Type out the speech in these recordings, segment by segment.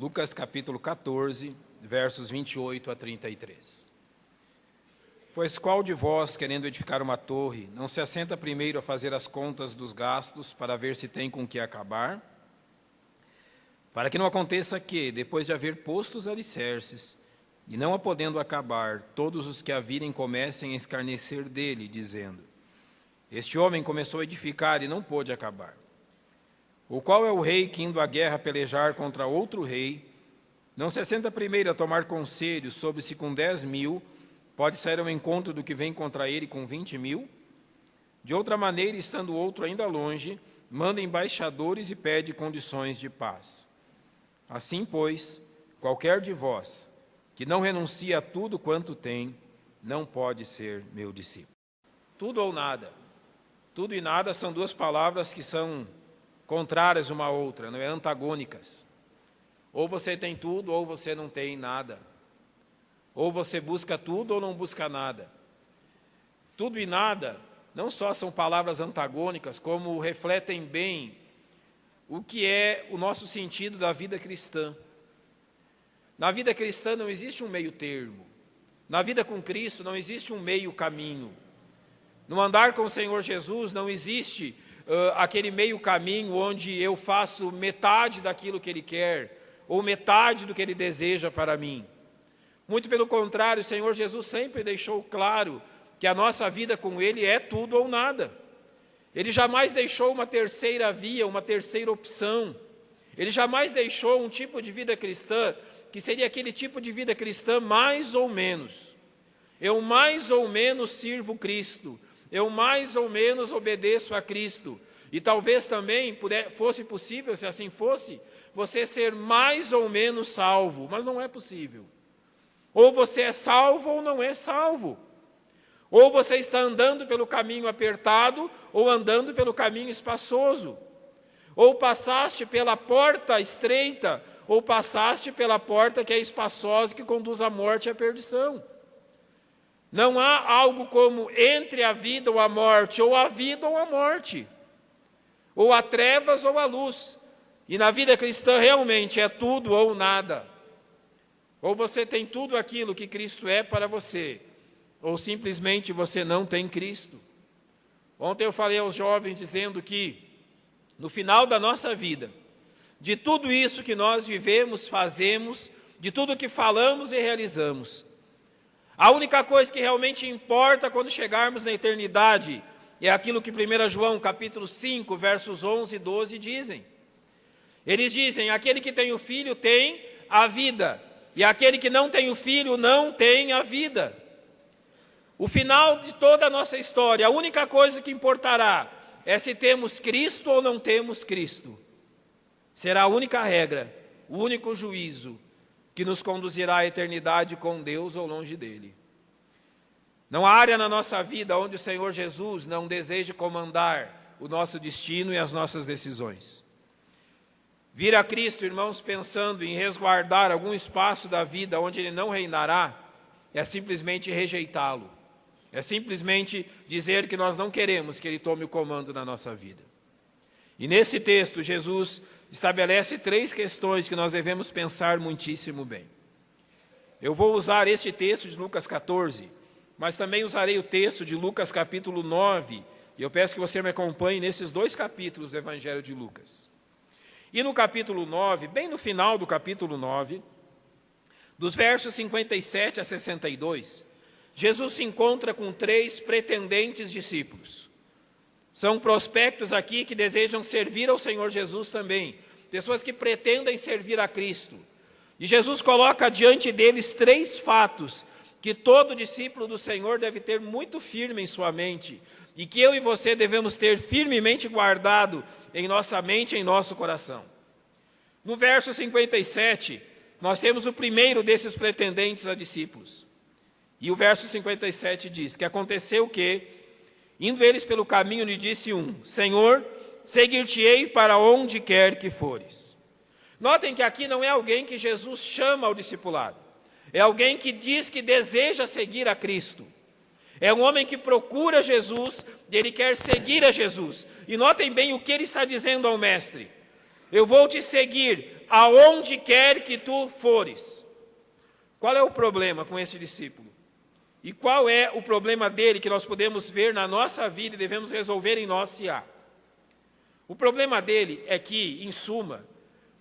Lucas capítulo 14, versos 28 a 33. Pois qual de vós, querendo edificar uma torre, não se assenta primeiro a fazer as contas dos gastos, para ver se tem com que acabar? Para que não aconteça que, depois de haver posto os alicerces, e não a podendo acabar, todos os que a virem comecem a escarnecer dele, dizendo: este homem começou a edificar e não pôde acabar. Ou qual é o rei que, indo à guerra pelejar contra outro rei, não se assenta primeiro a tomar conselho sobre se com 10.000 pode sair ao encontro do que vem contra ele com 20.000? De outra maneira, estando outro ainda longe, manda embaixadores e pede condições de paz. Assim, pois, qualquer de vós que não renuncia a tudo quanto tem, não pode ser meu discípulo. Tudo ou nada. Tudo e nada são duas palavras que são contrárias uma à outra, não é? Antagônicas. Ou você tem tudo, ou você não tem nada. Ou você busca tudo, ou não busca nada. Tudo e nada não só são palavras antagônicas, como refletem bem o que é o nosso sentido da vida cristã. Na vida cristã não existe um meio termo. Na vida com Cristo não existe um meio caminho. No andar com o Senhor Jesus não existe aquele meio caminho onde eu faço metade daquilo que Ele quer, ou metade do que Ele deseja para mim. Muito pelo contrário, o Senhor Jesus sempre deixou claro que a nossa vida com Ele é tudo ou nada. Ele jamais deixou uma terceira via, uma terceira opção. Ele jamais deixou um tipo de vida cristã que seria aquele tipo de vida cristã mais ou menos. Eu mais ou menos sirvo Cristo. Eu mais ou menos obedeço a Cristo. E talvez também fosse possível, se assim fosse, você ser mais ou menos salvo. Mas não é possível. Ou você é salvo ou não é salvo. Ou você está andando pelo caminho apertado ou andando pelo caminho espaçoso. Ou passaste pela porta estreita ou passaste pela porta que é espaçosa, que conduz à morte e à perdição. Não há algo como entre a vida ou a morte, ou a vida ou a morte, ou a trevas ou a luz. E na vida cristã realmente é tudo ou nada. Ou você tem tudo aquilo que Cristo é para você, ou simplesmente você não tem Cristo. Ontem eu falei aos jovens dizendo que no final da nossa vida, de tudo isso que nós vivemos, fazemos, de tudo que falamos e realizamos, a única coisa que realmente importa quando chegarmos na eternidade é aquilo que 1 João capítulo 5, versos 11 e 12 dizem. Eles dizem: aquele que tem o Filho tem a vida, e aquele que não tem o Filho não tem a vida. O final de toda a nossa história, a única coisa que importará é se temos Cristo ou não temos Cristo. Será a única regra, o único juízo que nos conduzirá à eternidade com Deus ou longe dele. Não há área na nossa vida onde o Senhor Jesus não deseje comandar o nosso destino e as nossas decisões. Vir a Cristo, irmãos, pensando em resguardar algum espaço da vida onde Ele não reinará, é simplesmente rejeitá-lo. É simplesmente dizer que nós não queremos que Ele tome o comando na nossa vida. E nesse texto, Jesus estabelece 3 questões que nós devemos pensar muitíssimo bem. Eu vou usar este texto de Lucas 14, mas também usarei o texto de Lucas capítulo 9, e eu peço que você me acompanhe nesses 2 capítulos do Evangelho de Lucas. E no capítulo 9, bem no final do capítulo 9, dos versos 57 a 62, Jesus se encontra com 3 pretendentes discípulos. São prospectos aqui que desejam servir ao Senhor Jesus também, pessoas que pretendem servir a Cristo. E Jesus coloca diante deles 3 fatos que todo discípulo do Senhor deve ter muito firme em sua mente, e que eu e você devemos ter firmemente guardado em nossa mente e em nosso coração. No verso 57, nós temos o primeiro desses pretendentes a discípulos. E o verso 57 diz que aconteceu que, indo eles pelo caminho, lhe disse um: Senhor, seguir-te-ei para onde quer que fores. Notem que aqui não é alguém que Jesus chama ao discipulado. É alguém que diz que deseja seguir a Cristo. É um homem que procura Jesus e ele quer seguir a Jesus. E notem bem o que ele está dizendo ao mestre: eu vou te seguir aonde quer que tu fores. Qual é o problema com esse discípulo? E qual é o problema dele que nós podemos ver na nossa vida e devemos resolver em nós se há? O problema dele é que, em suma,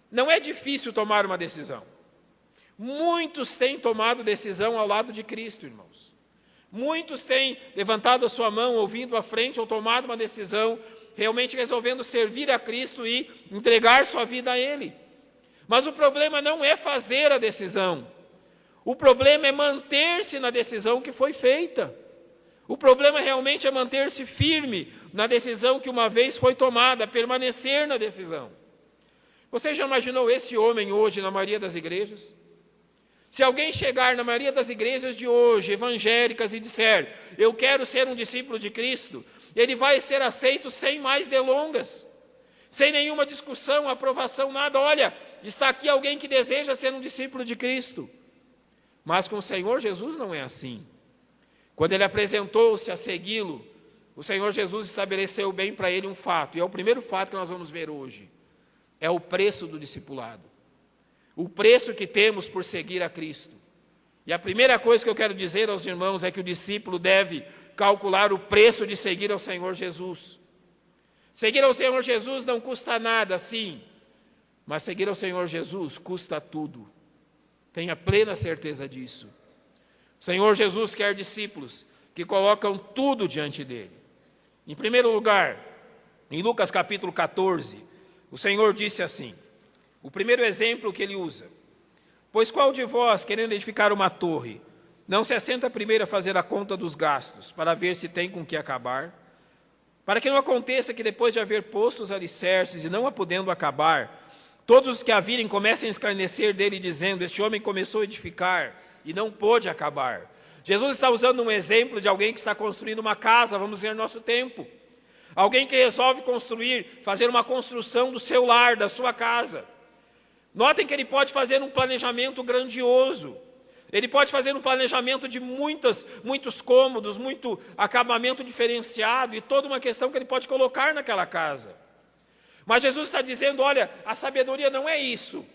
não é difícil tomar uma decisão. Muitos têm tomado decisão ao lado de Cristo, irmãos. Muitos têm levantado a sua mão, ouvindo à frente, ou tomado uma decisão, realmente resolvendo servir a Cristo e entregar sua vida a Ele. Mas o problema não é fazer a decisão. O problema é manter-se na decisão que foi feita. O problema realmente é manter-se firme na decisão que uma vez foi tomada, permanecer na decisão. Você já imaginou esse homem hoje na maioria das igrejas? Se alguém chegar na maioria das igrejas de hoje, evangélicas, e disser, eu quero ser um discípulo de Cristo, ele vai ser aceito sem mais delongas, sem nenhuma discussão, aprovação, nada. Olha, está aqui alguém que deseja ser um discípulo de Cristo. Mas com o Senhor Jesus não é assim. Quando ele apresentou-se a segui-lo, o Senhor Jesus estabeleceu bem para ele um fato, e é o primeiro fato que nós vamos ver hoje. É o preço do discipulado. O preço que temos por seguir a Cristo. E a primeira coisa que eu quero dizer aos irmãos é que o discípulo deve calcular o preço de seguir ao Senhor Jesus. Seguir ao Senhor Jesus não custa nada, sim, mas seguir ao Senhor Jesus custa tudo. Tenha plena certeza disso. O Senhor Jesus quer discípulos que colocam tudo diante dele. Em primeiro lugar, em Lucas capítulo 14, o Senhor disse assim, o primeiro exemplo que ele usa, pois qual de vós, querendo edificar uma torre, não se assenta primeiro a fazer a conta dos gastos, para ver se tem com que acabar? Para que não aconteça que depois de haver posto os alicerces e não a podendo acabar, todos os que a virem comecem a escarnecer dele, dizendo, este homem começou a edificar e não pôde acabar. Jesus está usando um exemplo de alguém que está construindo uma casa, vamos ver no nosso tempo. Alguém que resolve construir, fazer uma construção do seu lar, da sua casa. Notem que ele pode fazer um planejamento grandioso. Ele pode fazer um planejamento de muitos cômodos, muito acabamento diferenciado e toda uma questão que ele pode colocar naquela casa. Mas Jesus está dizendo, olha, a sabedoria não é isso,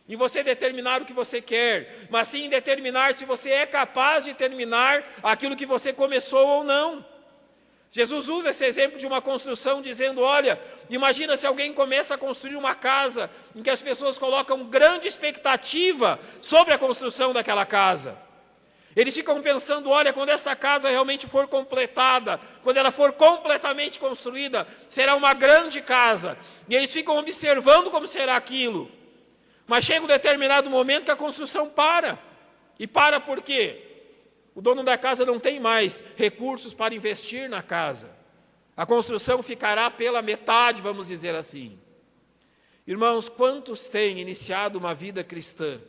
em você determinar o que você quer, mas sim em determinar se você é capaz de terminar aquilo que você começou ou não. Jesus usa esse exemplo de uma construção dizendo, olha, imagina se alguém começa a construir uma casa em que as pessoas colocam grande expectativa sobre a construção daquela casa. Eles ficam pensando, olha, quando essa casa realmente for completada, quando ela for completamente construída, será uma grande casa. E eles ficam observando como será aquilo. Mas chega um determinado momento que a construção para. E para por quê? O dono da casa não tem mais recursos para investir na casa. A construção ficará pela metade, vamos dizer assim. Irmãos, quantos têm iniciado uma vida cristã?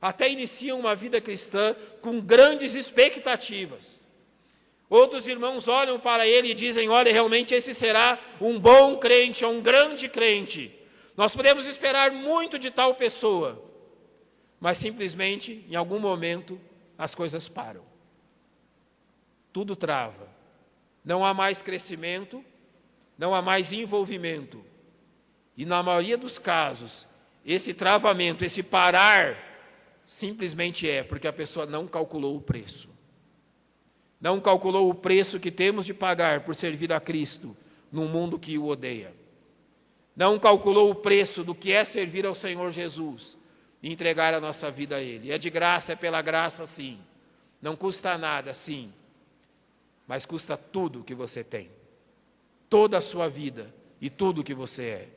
Até iniciam uma vida cristã com grandes expectativas. Outros irmãos olham para ele e dizem, olha, realmente esse será um bom crente, um grande crente. Nós podemos esperar muito de tal pessoa. Mas simplesmente, em algum momento, as coisas param. Tudo trava. Não há mais crescimento, não há mais envolvimento. E na maioria dos casos, esse travamento, esse parar, simplesmente é porque a pessoa não calculou o preço. Não calculou o preço que temos de pagar por servir a Cristo num mundo que o odeia. Não calculou o preço do que é servir ao Senhor Jesus e entregar a nossa vida a Ele. É de graça, é pela graça, sim. Não custa nada, sim. Mas custa tudo que você tem. Toda a sua vida e tudo que você é.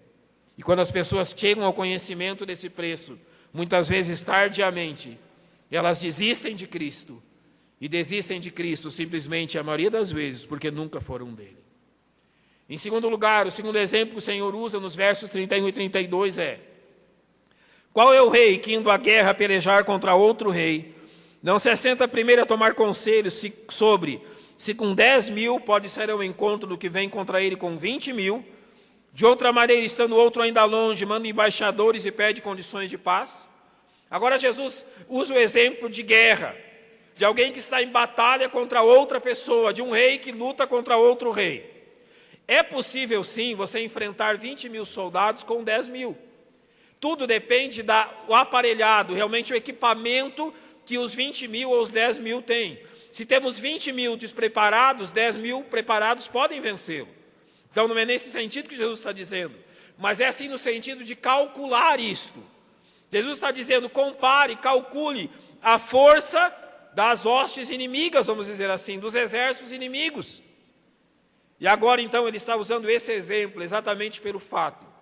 E quando as pessoas chegam ao conhecimento desse preço, muitas vezes tardiamente, elas desistem de Cristo. E desistem de Cristo simplesmente, a maioria das vezes, porque nunca foram dele. Em segundo lugar, o segundo exemplo que o Senhor usa nos versos 31 e 32 é: qual é o rei que, indo à guerra pelejar contra outro rei, não se assenta primeiro a tomar conselhos sobre se com 10.000 pode sair ao encontro do que vem contra ele com 20.000, de outra maneira, estando outro ainda longe, manda embaixadores e pede condições de paz? Agora Jesus usa o exemplo de guerra, de alguém que está em batalha contra outra pessoa, de um rei que luta contra outro rei. É possível sim você enfrentar 20.000 soldados com 10.000. Tudo depende do aparelhado, realmente o equipamento que os 20 mil ou os 10 mil têm. Se temos 20 mil despreparados, 10 mil preparados podem vencê-lo. Então não é nesse sentido que Jesus está dizendo, mas é assim no sentido de calcular isto. Jesus está dizendo, compare, calcule a força das hostes inimigas, vamos dizer assim, dos exércitos inimigos. E agora então ele está usando esse exemplo exatamente pelo fato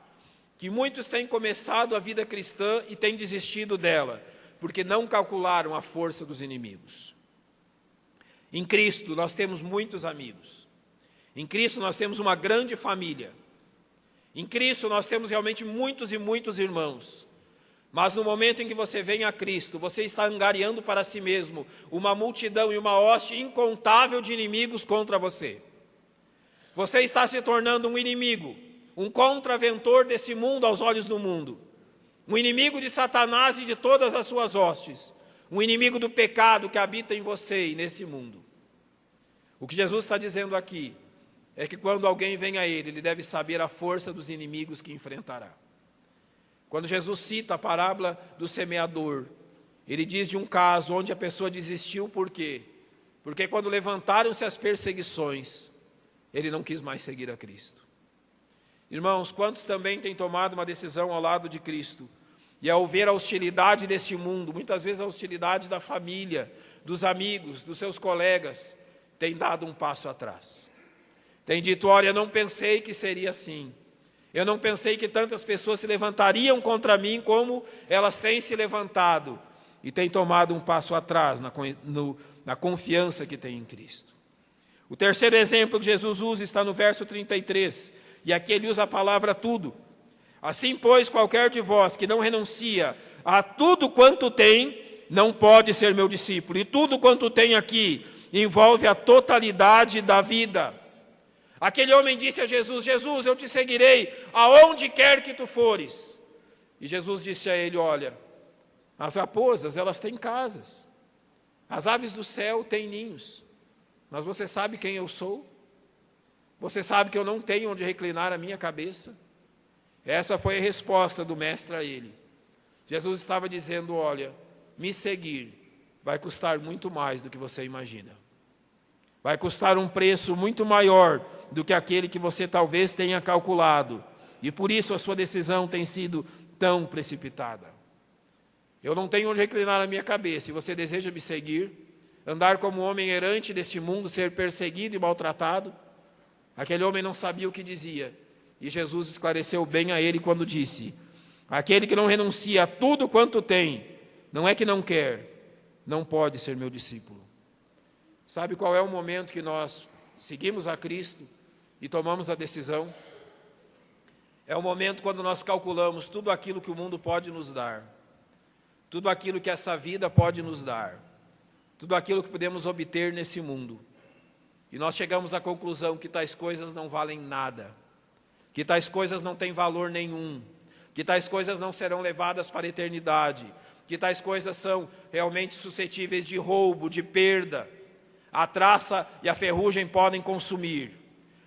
que muitos têm começado a vida cristã e têm desistido dela, porque não calcularam a força dos inimigos. Em Cristo nós temos muitos amigos. Em Cristo nós temos uma grande família. Em Cristo nós temos realmente muitos e muitos irmãos. Mas no momento em que você vem a Cristo, você está angariando para si mesmo uma multidão e uma hoste incontável de inimigos contra você. Você está se tornando um inimigo, um contraventor desse mundo aos olhos do mundo, um inimigo de Satanás e de todas as suas hostes, um inimigo do pecado que habita em você e nesse mundo. O que Jesus está dizendo aqui é que quando alguém vem a ele deve saber a força dos inimigos que enfrentará. Quando Jesus cita a parábola do semeador, ele diz de um caso onde a pessoa desistiu, por quê? Porque quando levantaram-se as perseguições, ele não quis mais seguir a Cristo. Irmãos, quantos também têm tomado uma decisão ao lado de Cristo, e ao ver a hostilidade desse mundo, muitas vezes a hostilidade da família, dos amigos, dos seus colegas, têm dado um passo atrás. Tem dito, olha, eu não pensei que seria assim. Eu não pensei que tantas pessoas se levantariam contra mim como elas têm se levantado. E têm tomado um passo atrás na confiança que tem em Cristo. O terceiro exemplo que Jesus usa está no verso 33. E aqui ele usa a palavra tudo. Assim, pois, qualquer de vós que não renuncia a tudo quanto tem, não pode ser meu discípulo. E tudo quanto tem aqui envolve a totalidade da vida. Aquele homem disse a Jesus, Jesus, eu te seguirei aonde quer que tu fores. E Jesus disse a ele, olha, as raposas, elas têm casas. As aves do céu têm ninhos. Mas você sabe quem eu sou? Você sabe que eu não tenho onde reclinar a minha cabeça? Essa foi a resposta do mestre a ele. Jesus estava dizendo, olha, me seguir vai custar muito mais do que você imagina. Vai custar um preço muito maior do que aquele que você talvez tenha calculado. E por isso a sua decisão tem sido tão precipitada. Eu não tenho onde reclinar a minha cabeça. E você deseja me seguir? Andar como um homem errante deste mundo, ser perseguido e maltratado? Aquele homem não sabia o que dizia. E Jesus esclareceu bem a ele quando disse, aquele que não renuncia a tudo quanto tem, não é que não quer, não pode ser meu discípulo. Sabe qual é o momento que nós seguimos a Cristo e tomamos a decisão? É o momento quando nós calculamos tudo aquilo que o mundo pode nos dar, tudo aquilo que essa vida pode nos dar, tudo aquilo que podemos obter nesse mundo. E nós chegamos à conclusão que tais coisas não valem nada, que tais coisas não têm valor nenhum, que tais coisas não serão levadas para a eternidade, que tais coisas são realmente suscetíveis de roubo, de perda. A traça e a ferrugem podem consumir.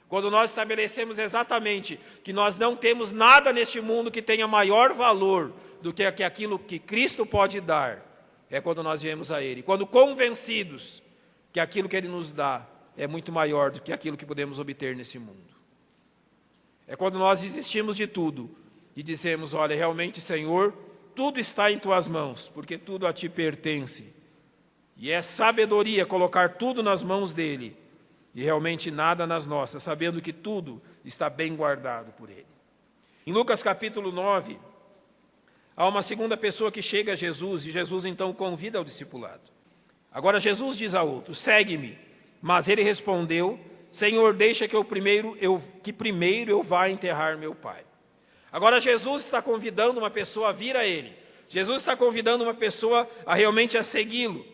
Quando nós estabelecemos exatamente que nós não temos nada neste mundo que tenha maior valor do que aquilo que Cristo pode dar, é quando nós viemos a Ele. Quando convencidos que aquilo que Ele nos dá é muito maior do que aquilo que podemos obter nesse mundo. É quando nós desistimos de tudo e dizemos, olha, realmente, Senhor, tudo está em Tuas mãos, porque tudo a Ti pertence. E é sabedoria colocar tudo nas mãos dEle e realmente nada nas nossas, sabendo que tudo está bem guardado por Ele. Em Lucas capítulo 9, há uma segunda pessoa que chega a Jesus e Jesus então o convida ao discipulado. Agora Jesus diz a outro, segue-me. Mas ele respondeu, Senhor, deixa que primeiro eu vá enterrar meu pai. Agora Jesus está convidando uma pessoa a vir a ele. Jesus está convidando uma pessoa a realmente a segui-lo.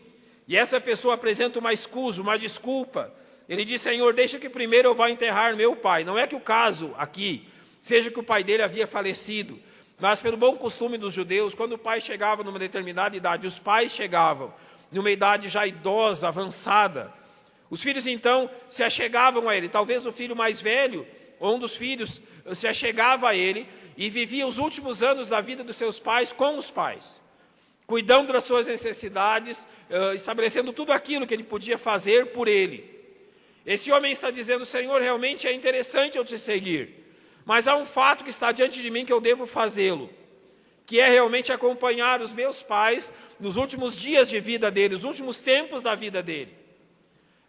E essa pessoa apresenta uma excusa, uma desculpa. Ele diz, Senhor, deixa que primeiro eu vá enterrar meu pai. Não é que o caso aqui seja que o pai dele havia falecido, mas pelo bom costume dos judeus, quando o pai chegava numa determinada idade, os pais chegavam numa idade já idosa, avançada, os filhos, então, se achegavam a ele. Talvez o filho mais velho, ou um dos filhos, se achegava a ele e vivia os últimos anos da vida dos seus pais com os pais, cuidando das suas necessidades, estabelecendo tudo aquilo que ele podia fazer por ele. Esse homem está dizendo: Senhor, realmente é interessante eu te seguir, mas há um fato que está diante de mim que eu devo fazê-lo, que é realmente acompanhar os meus pais nos últimos dias de vida deles, nos últimos tempos da vida dele.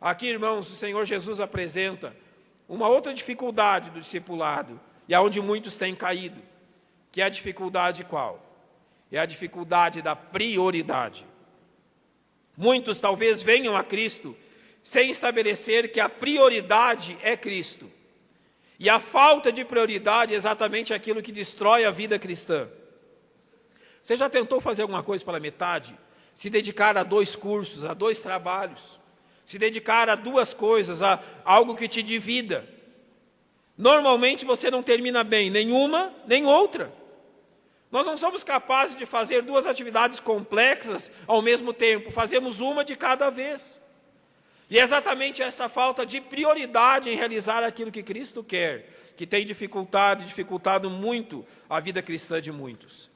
Aqui, irmãos, o Senhor Jesus apresenta uma outra dificuldade do discipulado, e aonde muitos têm caído, que é a dificuldade qual? É a dificuldade da prioridade. Muitos talvez venham a Cristo sem estabelecer que a prioridade é Cristo. E a falta de prioridade é exatamente aquilo que destrói a vida cristã. Você já tentou fazer alguma coisa pela metade? Se dedicar a 2 cursos, a 2 trabalhos? Se dedicar a 2 coisas, a algo que te divida? Normalmente você não termina bem nenhuma, nem outra. Nós não somos capazes de fazer 2 atividades complexas ao mesmo tempo. Fazemos uma de cada vez. E é exatamente esta falta de prioridade em realizar aquilo que Cristo quer, que tem dificultado muito a vida cristã de muitos.